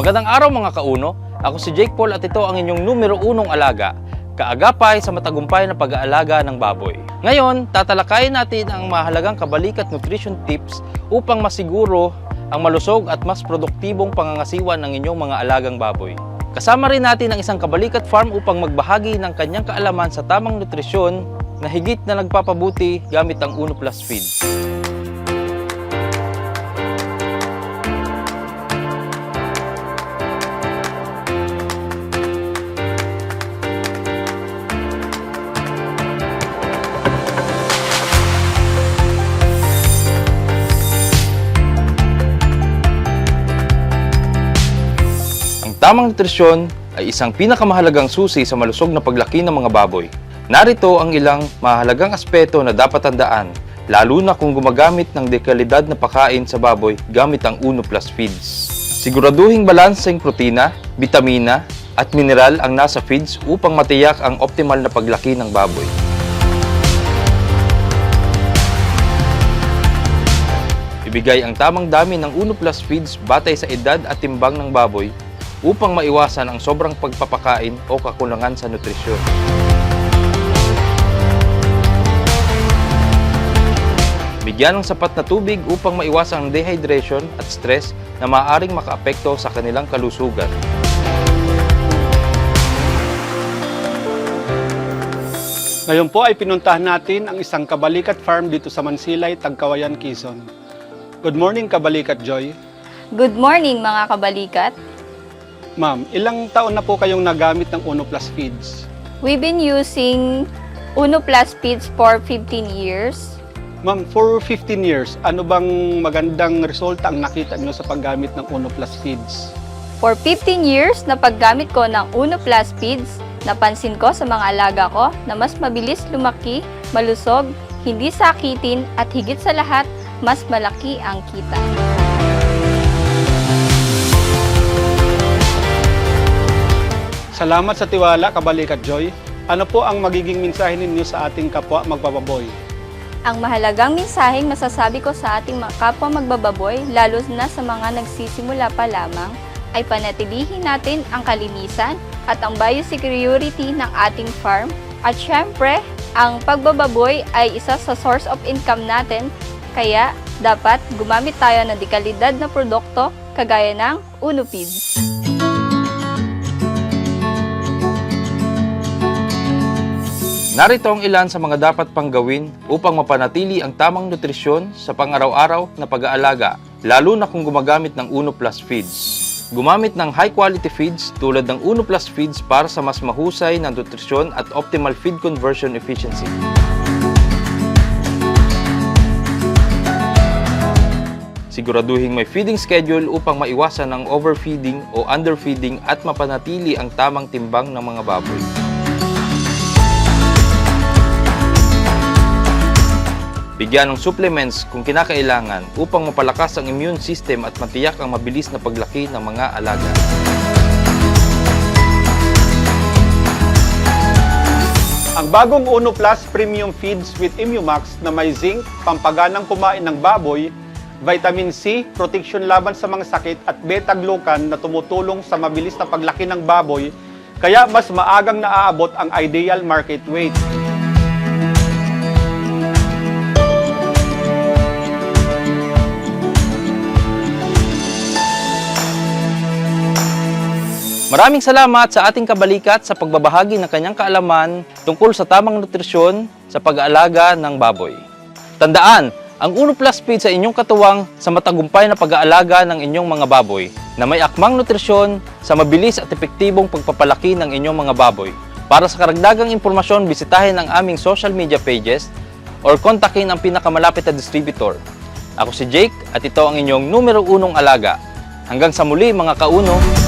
Magandang araw mga kauno, ako si Jake Paul at ito ang inyong numero 1 alaga, kaagapay sa matagumpay na pag-aalaga ng baboy. Ngayon, tatalakayin natin ang mahalagang kabalikat nutrition tips upang masiguro ang malusog at mas produktibong pangangasiwa ng inyong mga alagang baboy. Kasama rin natin ang isang kabalikat farm upang magbahagi ng kanyang kaalaman sa tamang nutrisyon na higit na nagpapabuti gamit ang Uno Plus Feed. Tamang nutrisyon ay isang pinakamahalagang susi sa malusog na paglaki ng mga baboy. Narito ang ilang mahalagang aspeto na dapat tandaan, lalo na kung gumagamit ng dekalidad na pagkain sa baboy gamit ang Uno Plus Feeds. Siguraduhing balanseng protina, bitamina at mineral ang nasa feeds upang matiyak ang optimal na paglaki ng baboy. Ibigay ang tamang dami ng Uno Plus Feeds batay sa edad at timbang ng baboy upang maiwasan ang sobrang pagpapakain o kakulangan sa nutrisyon. Bigyan ng sapat na tubig upang maiwasan ang dehydration at stress na maaaring makaapekto sa kanilang kalusugan. Ngayon po ay pinuntahan natin ang isang kabalikat farm dito sa Mansilay, Tagkawayan, Quezon. Good morning, Kabalikat Joy. Good morning mga kabalikat. Ma'am, ilang taon na po kayong nagamit ng Uno Plus Feeds? We've been using Uno Plus Feeds for 15 years. Ma'am, for 15 years, ano bang magandang resulta ang nakita niyo sa paggamit ng Uno Plus Feeds? For 15 years na paggamit ko ng Uno Plus Feeds, napansin ko sa mga alaga ko na mas mabilis lumaki, malusog, hindi sakitin at higit sa lahat, mas malaki ang kita. Salamat sa tiwala, Kabalikat Joy. Ano po ang magiging mensahe ninyo sa ating kapwa magbababoy? Ang mahalagang mensaheng masasabi ko sa ating mga kapwa magbababoy, lalo na sa mga nagsisimula pa lamang, ay panatilihin natin ang kalinisan at ang biosecurity ng ating farm. At syempre, ang pagbababoy ay isa sa source of income natin, kaya dapat gumamit tayo ng dekalidad na produkto kagaya ng Uno Feeds. Narito ang ilan sa mga dapat pang gawin upang mapanatili ang tamang nutrisyon sa pang-araw-araw na pag-aalaga, lalo na kung gumagamit ng Uno Plus Feeds. Gumamit ng high-quality feeds tulad ng Uno Plus Feeds para sa mas mahusay na nutrisyon at optimal feed conversion efficiency. Siguraduhin may feeding schedule upang maiwasan ang overfeeding o underfeeding at mapanatili ang tamang timbang ng mga baboy. Bigyan ng supplements kung kinakailangan upang mapalakas ang immune system at matiyak ang mabilis na paglaki ng mga alaga. Ang bagong Uno Plus Premium Feeds with Immumax na may zinc, pampaganang kumain ng baboy, vitamin C, protection laban sa mga sakit at beta-glucan na tumutulong sa mabilis na paglaki ng baboy, kaya mas maagang naaabot ang ideal market weight. Maraming salamat sa ating kabalikat sa pagbabahagi ng kanyang kaalaman tungkol sa tamang nutrisyon sa pag-aalaga ng baboy. Tandaan, ang Uno Plus Feed sa inyong katuwang sa matagumpay na pag-aalaga ng inyong mga baboy na may akmang nutrisyon sa mabilis at epektibong pagpapalaki ng inyong mga baboy. Para sa karagdagang impormasyon, bisitahin ang aming social media pages or kontakin ang pinakamalapit na distributor. Ako si Jake at ito ang inyong numero 1 alaga. Hanggang sa muli mga kauno!